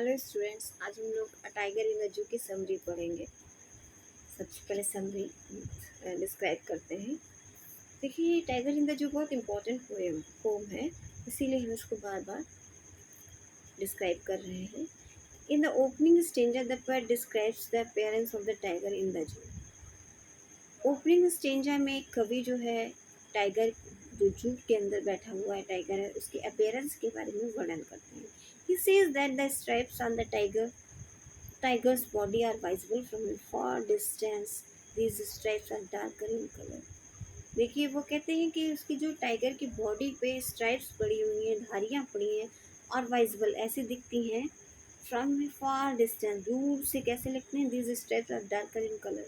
Hello students, आज हम लोग टाइगर इन द जू की समरी पढ़ेंगे। सबसे पहले समरी डिस्क्राइब करते हैं। देखिए, टाइगर इन द जू बहुत इंपॉर्टेंट पोम है, इसीलिए हम इसको बार बार डिस्क्राइब कर रहे हैं। In the opening stanza the poet describes the appearance of the tiger in the zoo. Opening stanza में कवि जो है टाइगर, जो जू के अंदर बैठा हुआ है टाइगर है, उसके अपीयरेंस के बारे में वर्णन करते हैं। He says that the stripes on the tiger's body are visible from a far distance. These stripes are darker in color. देखिए, वो कहते हैं कि उसकी जो टाइगर की बॉडी पे स्ट्राइप्स पड़ी हुई हैं, धारियाँ पड़ी हैं और वाइजिबल ऐसी दिखती हैं फ्रॉम ए फार डिस्टेंस, दूर से कैसे लगते हैं। These stripes are darker in colour,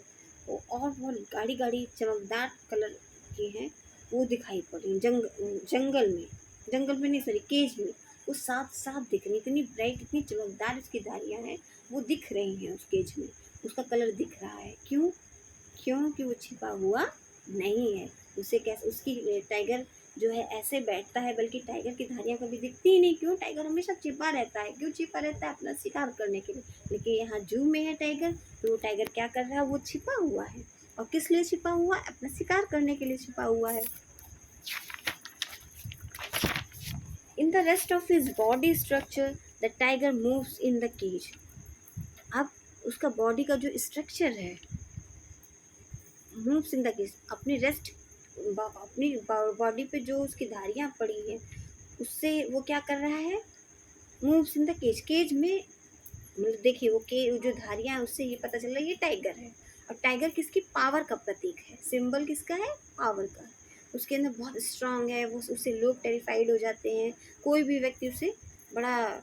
और वो गाढ़ी गाढ़ी चमकदार कलर की हैं, वो दिखाई पड़ रही जंगल में नहीं, सॉरी, केज में वो साफ साफ दिख रही, इतनी ब्राइट, इतनी चमकदार उसकी धारियाँ हैं, वो दिख रही हैं उस केज में, उसका कलर दिख रहा है। क्यों? क्योंकि वो छिपा हुआ नहीं है। उसे कैसे, उसकी टाइगर जो है ऐसे बैठता है, बल्कि टाइगर की धारियाँ कभी दिखती ही नहीं। क्यों? टाइगर हमेशा छिपा रहता है। क्यों छिपा रहता है? अपना शिकार करने के लिए। लेकिन यहाँ जू में है टाइगर, तो वो टाइगर क्या कर रहा है? वो छिपा हुआ है। और किस लिए छिपा हुआ है? अपना शिकार करने के लिए छिपा हुआ है। In the rest of his body structure, the tiger moves in the cage. अब उसका बॉडी का जो स्ट्रक्चर है, मूव्स इन द केज, अपनी बॉडी पे जो उसकी धारियाँ पड़ी हैं, उससे वो क्या कर रहा है? Moves in the cage, cage में, मतलब देखिए, वो जो धारियाँ हैं, उससे ये पता चल रहा है ये टाइगर है। और टाइगर किसकी? पावर का प्रतीक है। सिंबल किसका है? पावर का। उसके अंदर बहुत स्ट्रांग है, वो उससे लोग टेरिफाइड हो जाते हैं। कोई भी व्यक्ति उसे बड़ा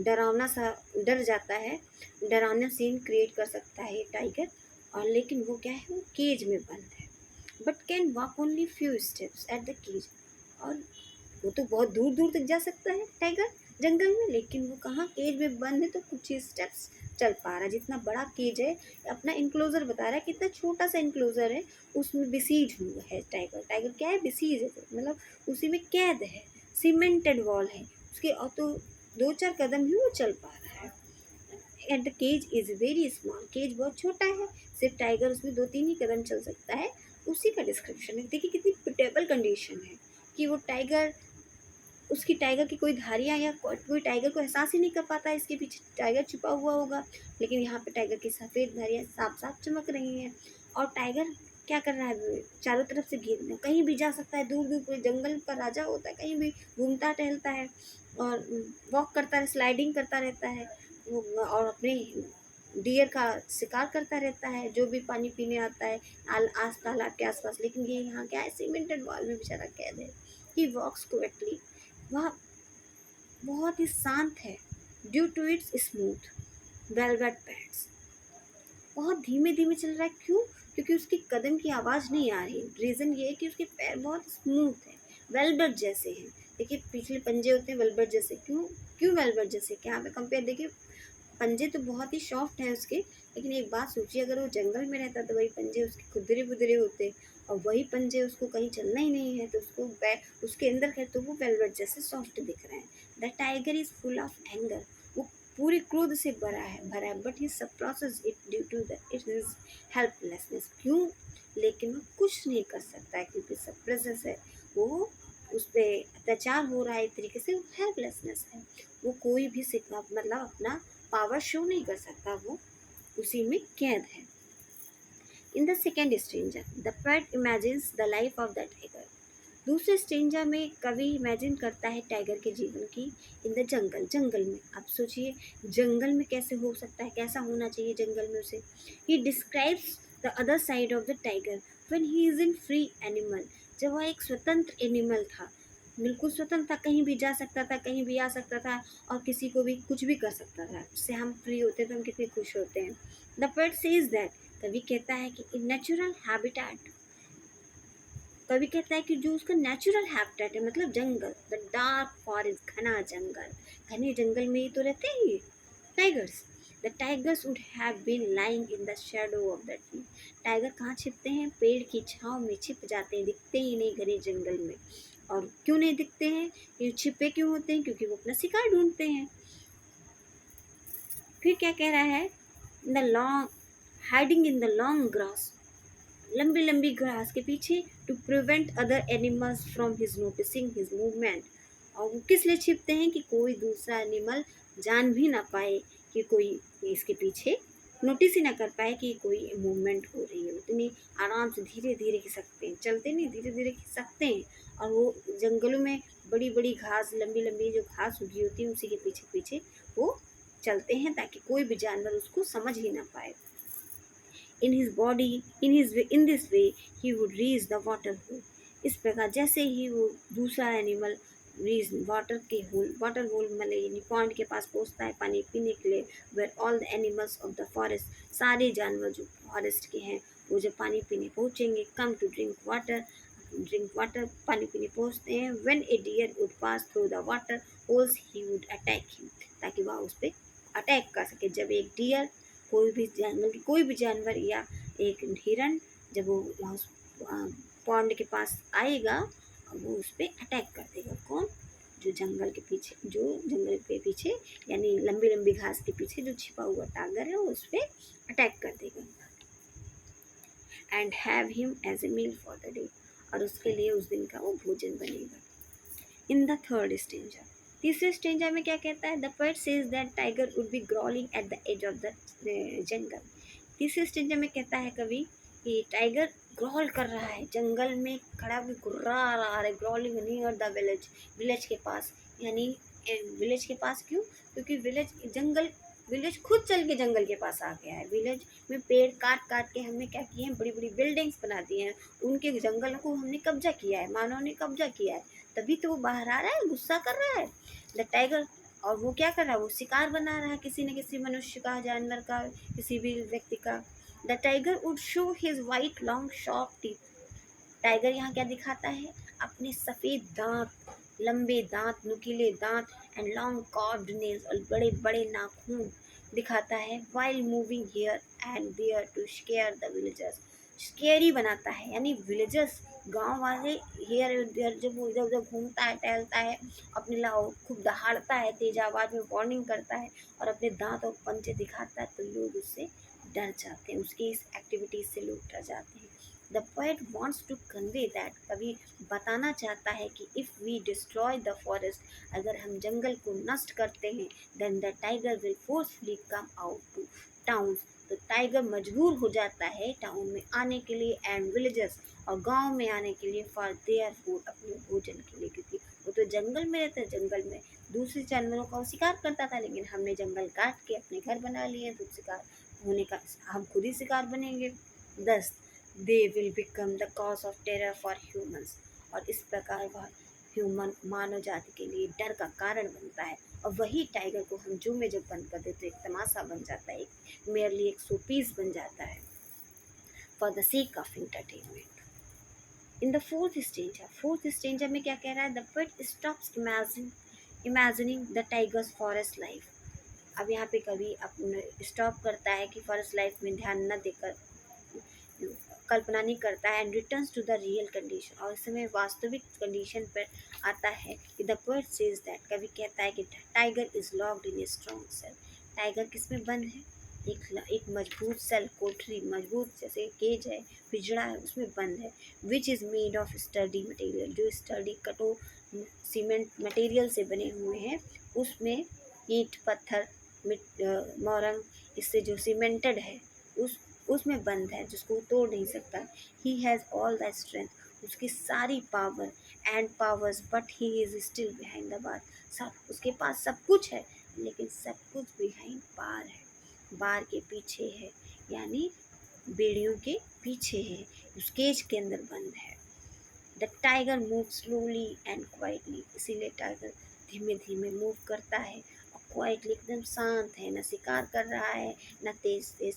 डरावना सा डर जाता है, डरावना सीन क्रिएट कर सकता है ये टाइगर। और लेकिन वो क्या है? वो केज में बंद है। But can walk only few steps at the cage. और वो तो बहुत दूर दूर तक जा सकता है टाइगर जंगल में, लेकिन वो कहाँ? केज में बंद है, तो कुछ ही स्टेप्स चल पा रहा है। जितना बड़ा केज है, अपना इंक्लोजर बता रहा है, कितना छोटा सा इंक्लोजर है, उसमें बिसीज हुआ है टाइगर। टाइगर क्या है? बिसीज है, मतलब उसी में कैद है। सीमेंटेड वॉल है उसके, और तो 2-4 कदम ही वो चल पा रहा है। At the cage is very small, cage बहुत छोटा है, सिर्फ टाइगर उसमें 2-3 ही कदम चल सकता है। उसी का डिस्क्रिप्शन है। देखिए कितनी पिटेबल कंडीशन है कि वो टाइगर, उसकी टाइगर की कोई धारियाँ या कोई टाइगर को एहसास ही नहीं कर पाता है इसके पीछे टाइगर छुपा हुआ होगा। लेकिन यहाँ पे टाइगर की सफ़ेद धारियाँ साफ साफ चमक रही हैं। और टाइगर क्या कर रहा है? चारों तरफ से घेर में, कहीं भी जा सकता है, दूर दूर, पूरे जंगल का राजा होता है, कहीं भी घूमता टहलता है और वॉक करता है, स्लाइडिंग करता रहता है वो, और अपने डियर का शिकार करता रहता है, जो भी पानी पीने आता है आस तालाब के आसपास। लेकिन ये यहाँ क्या है? सीमेंटेड वॉल में बेचारा कैद है। ही वॉक्स क्विकली, वह बहुत ही शांत है। Due to its smooth velvet pads, बहुत धीमे धीमे चल रहा है। क्यों? क्योंकि उसकी कदम की आवाज़ नहीं आ रही। रीज़न ये है कि उसके पैर बहुत स्मूथ हैं, वेलवेट जैसे हैं। देखिए पिछले पंजे होते हैं वेलवेट जैसे। क्यों? क्यों वेलवेट जैसे? क्या पे कंपेयर, देखिए पंजे तो बहुत ही सॉफ्ट हैं उसके, लेकिन एक बात सोचिए, अगर वो जंगल में रहता तो वही पंजे उसके खुदरे बुदरे होते, और वही पंजे उसको कहीं चलना ही नहीं है, तो उसके अंदर है, तो वो वेलवेट जैसे सॉफ्ट दिख रहे हैं। The tiger is full of anger, वो पूरे क्रोध से भरा है, but he suppresses it due to the it is helplessness. क्यों? लेकिन वो कुछ नहीं कर सकता है, क्योंकि सप्रेसेस है, वो उस पर अत्याचार हो रहा है, एक तरीके से हेल्पलेसनेस है। वो कोई भी सिखा, मतलब अपना पावर शो नहीं कर सकता, वो उसी में कैद है। In the second stranger the poet imagines the life of the tiger. दूसरे स्ट्रेंजर में कवि इमेजिन करता है टाइगर के जीवन की। इन द जंगल में, आप सोचिए जंगल में कैसे हो सकता है, कैसा होना चाहिए जंगल में उसे। He describes the other side of the tiger when he is in free animal, जब वह एक स्वतंत्र एनिमल था, बिल्कुल स्वतंत्र था, कहीं भी जा सकता था, कहीं भी आ सकता था, और किसी को भी कुछ भी कर सकता था। उससे हम फ्री होते हैं तो हम कितने खुश होते हैं। द पोएट सेज दैट, कवि कहता है कि इन नेचुरल हैबिटेट, कवि कहता है कि जो उसका नेचुरल हैबिटेट है, मतलब जंगल, द डार्क फॉरेस्ट, घना जंगल, घने जंगल में ही तो रहते हैं ये tigers. The tigers would have been lying in the shadow of the tree. Tiger कहाँ छिपते हैं? पेड़ की छाँव में छिप जाते हैं, दिखते ही नहीं घने जंगल में। और क्यों नहीं दिखते हैं? ये छिपे क्यों होते हैं? क्योंकि वो अपना शिकार ढूंढते हैं। फिर क्या कह रहा है, the long hiding in the long grass, लंबी लंबी घास के पीछे, to prevent other animals from his noticing his movement. और वो किस लिए छिपते हैं कि कोई दूसरा एनिमल जान भी ना पाए कि कोई इसके पीछे, नोटिस ही ना कर पाए कि कोई मूवमेंट हो रही है। इतनी आराम से धीरे धीरे खिसकते हैं, चलते नहीं, धीरे धीरे खिसकते हैं। और वो जंगलों में बड़ी बड़ी घास, लंबी लंबी जो घास उगी होती है उसी के पीछे पीछे वो चलते हैं, ताकि कोई भी जानवर उसको समझ ही ना पाए। in his body in this way he would reach the water hole। इस प्रकार जैसे ही वो दूसरा एनिमल रीच वाटर होल मतलब यानी पॉन्ड के पास पहुंचता है पानी पीने के लिए, where all the animals of the forest, सारे जानवर जो फॉरेस्ट के हैं वो जब पानी पीने पहुंचेंगे, कम टू ड्रिंक वाटर, पानी पीने पहुंचते हैं, when a deer would pass through the water holes he would attack him, ताकि वह उस पर अटैक कर सके। जब एक डियर कोई भी जानवर या एक हिरन जब वो पॉन्ड के पास आएगा, वो उस पर अटैक कर देगा। कौन? जो जंगल के पीछे यानी लंबी लंबी घास के पीछे जो छिपा हुआ टागर है वो उस पर अटैक कर देगा। And have him as a meal for the day, और उसके लिए उस दिन का वो भोजन बनेगा। इन द थर्ड स्टेंजा, तीसरे स्टेंजा में क्या कहता है, the poet says that tiger would be growling at the edge of the jungle. तीसरे स्टेंजा में कहता है कवि कि टाइगर ग्रॉल कर रहा है, जंगल में खड़ा होकर गुर्रा रहा है, ग्रॉलिंग नियर द विलेज के पास। यानी विलेज के पास क्यों? क्योंकि विलेज खुद चल के जंगल के पास आ गया है। विलेज में पेड़ काट काट के हमने क्या किए हैं, बड़ी बड़ी बिल्डिंग्स बना दी हैं, उनके जंगल को हमने कब्जा किया है, मानव ने कब्जा किया है, तभी तो वो बाहर आ रहा है, गुस्सा कर रहा है द टाइगर। और वो क्या कर रहा है, वो शिकार बना रहा है किसी न किसी मनुष्य का, जानवर का, किसी भी व्यक्ति का। The tiger would show his white long sharp teeth. Tiger यहाँ क्या दिखाता है, अपने सफ़ेद दांत, लंबे दांत, नुकीले दांत, एंड लॉन्ग कार्व्ड नेल्स, और बड़े बड़े नाखून दिखाता है। While moving here and there to scare the villagers, scary बनाता है, यानी विलेजर्स गांव वाले हियर एंड देयर, जब वो इधर उधर घूमता है, टहलता है, अपने लाओ खूब दहाड़ता है, तेज आवाज़ में वार्निंग करता है और अपने दांत और पंजे दिखाता है, तो लोग उससे डर जाते हैं, उसकी इस एक्टिविटीज से लोग डर जाते हैं। The poet wants to convey that, कवि बताना चाहता है कि if we destroy the forest, अगर हम जंगल को नष्ट करते हैं, then the tiger will forcefully come out to town, तो टाइगर मजबूर हो जाता है टाउन में आने के लिए, एंड विलेजेस, और गांव में आने के लिए, फॉर देयर फूड, अपने भोजन के लिए, क्योंकि वो तो जंगल में रहता है, जंगल में दूसरे जानवरों का शिकार करता था, लेकिन हमने जंगल काट के अपने घर बना लिए, तो शिकार होने का हम खुद ही शिकार बनेंगे। 10 they will become the cause of terror for humans, और इस प्रकार वह ह्यूमन मानव जाति के लिए डर का कारण बनता है। और वही टाइगर को हम जू में जब बंद कर देते एक तमाशा बन जाता है, मेयरली एक शोपीस बन जाता है, for the sake of entertainment. In the fourth stanza में क्या कह रहा है, the poet stops imagining the tiger's forest life. अब यहाँ पे कभी अपने स्टॉप करता है कि फॉरेस्ट लाइफ में ध्यान न देकर कल्पना नहीं करता है, and returns to the real condition, और इस समय वास्तविक कंडीशन पर आता है कि द पोएट सेज दैट, कभी कहता है कि tiger is locked in a strong cell. Tiger किस में बंद है, एक मजबूत सेल, कोठरी, मजबूत जैसे केज है, पिंजड़ा है, उसमें बंद है, which is made of study material, जो स्टडी कठोर सीमेंट मटेरियल से बने हुए हैं, उसमें ईंट पत्थर मोरंग, इससे जो सीमेंटेड है उसमें बंद है, जिसको तोड़ नहीं सकता। He has all the strength, उसकी सारी power and powers, but he is still behind the bar, सब उसके पास सब कुछ है, लेकिन सब कुछ बिहाइंड बार है, बार के पीछे है, यानी बेड़ियों के पीछे है, उस केज के अंदर बंद है। The tiger move slowly and quietly, इसीलिए टाइगर धीमे धीमे मूव करता है और क्वाइटली एकदम शांत है, न शिकार कर रहा है, न तेज तेज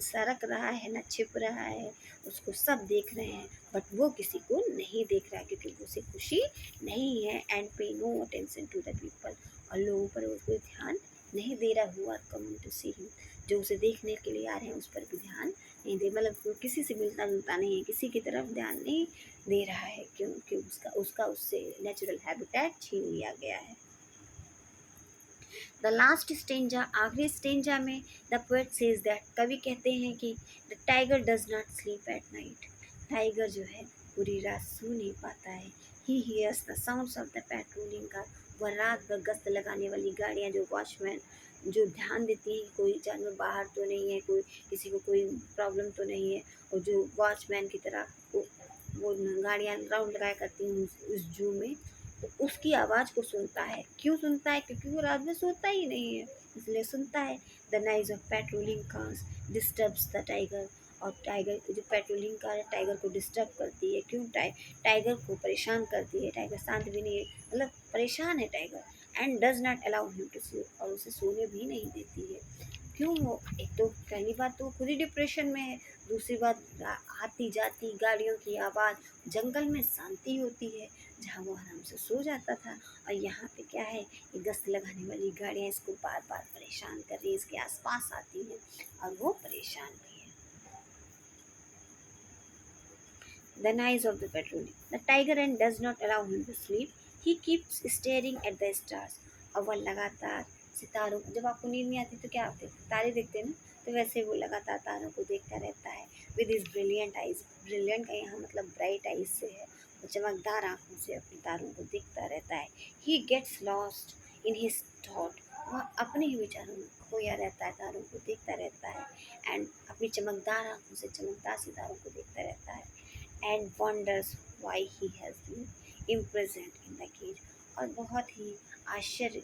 सरक रहा है, न छिप रहा है, उसको सब देख रहे हैं, बट वो किसी को नहीं देख रहा है, क्योंकि उसे खुशी नहीं है। And pay no attention to the people, और लोगों पर वो कोई ध्यान नहीं दे रहा हुआ, कमिंग टू सी हिम, जो उसे देखने के लिए आ रहे हैं उस पर भी ध्यान नहीं दे, मतलब वो किसी से मिलता जुलता नहीं है, किसी की तरफ ध्यान नहीं दे रहा है, क्योंकि उसका उससे नेचुरल हैबिटेट छीन लिया गया है। द लास्ट स्टेंजा, आखिरी स्टेंजा में द पोएट सेज दैट, कवि कहते हैं कि the tiger does not sleep at night, tiger जो है पूरी रात सो नहीं पाता है। He hears the sounds of the patrolling car, वह रात भर गश्त लगाने वाली गाड़ियाँ, जो वॉचमैन जो ध्यान देती हैं कि कोई जानवर बाहर तो नहीं है, कोई किसी को कोई प्रॉब्लम तो नहीं है, और जो वॉचमैन की तरह वो गाड़ियाँ राउंड लगाया करती हैं उस जू में, तो उसकी आवाज़ को सुनता है। क्यों सुनता है? क्योंकि वो रात में सोता ही नहीं है, इसलिए सुनता है। The noise of patrolling cars disturbs the tiger, और टाइगर जो पेट्रोलिंग कार है टाइगर को डिस्टर्ब करती है। क्यों? टाइगर को परेशान करती है। टाइगर शांत भी नहीं है, मतलब परेशान है tiger. And does not allow him to sleep, और उसे सोने भी नहीं देती है। क्यों? वो एक तो पहली बात तो खुद ही डिप्रेशन में है, दूसरी बात आती जाती गाड़ियों की आवाज़, जंगल में शांति होती है जहाँ वो आराम से सो जाता था, और यहाँ पे क्या है, ये गश्त लगाने वाली गाड़ियाँ इसको बार बार परेशान कर रही है, इसके आसपास आती हैं और वो परेशान भी है। The eyes of the petrolier. The tiger and does not allow him to sleep. He keeps staring at the stars. और वह लगातार सितारों, जब आपको नींद नहीं आती तो क्या आप देखते, तारे देखते हैं ना, तो वैसे वो लगातार तारों को देखता रहता है। With his brilliant eyes, brilliant का यहाँ मतलब ब्राइट आइज से है, वो चमकदार आँखों से अपने तारों को देखता रहता है। He gets lost in his thought, वह अपने ही विचारों में खोया रहता है, तारों को देखता रहता है। एंड अपनी चमकदार आँखों से चमकदार सितारों को देखता रहता है। And wonders why he has been imprisoned in the cage, और बहुत ही आश्चर्य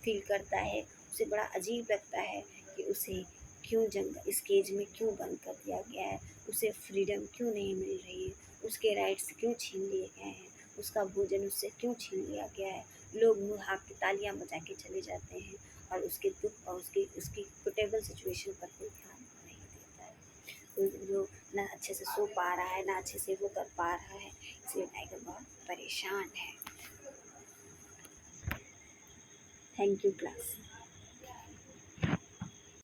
फील करता है, उसे बड़ा अजीब लगता है कि उसे क्यों जंगल इस केज में क्यों बंद कर दिया गया है, उसे फ्रीडम क्यों नहीं मिल रही है, उसके राइट्स क्यों छीन लिए गए हैं, उसका भोजन उससे क्यों छीन लिया गया है। लोग मुँह हाँक के तालियां बजा के चले जाते हैं, और उसके दुख और उसकी पोर्टेबल सिचुएशन पर कोई ध्यान नहीं देता है। जो ना अच्छे से सो पा रहा है, ना अच्छे से वो कर पा रहा है, इसलिए टाइगर बहुत परेशान है। Thank you class.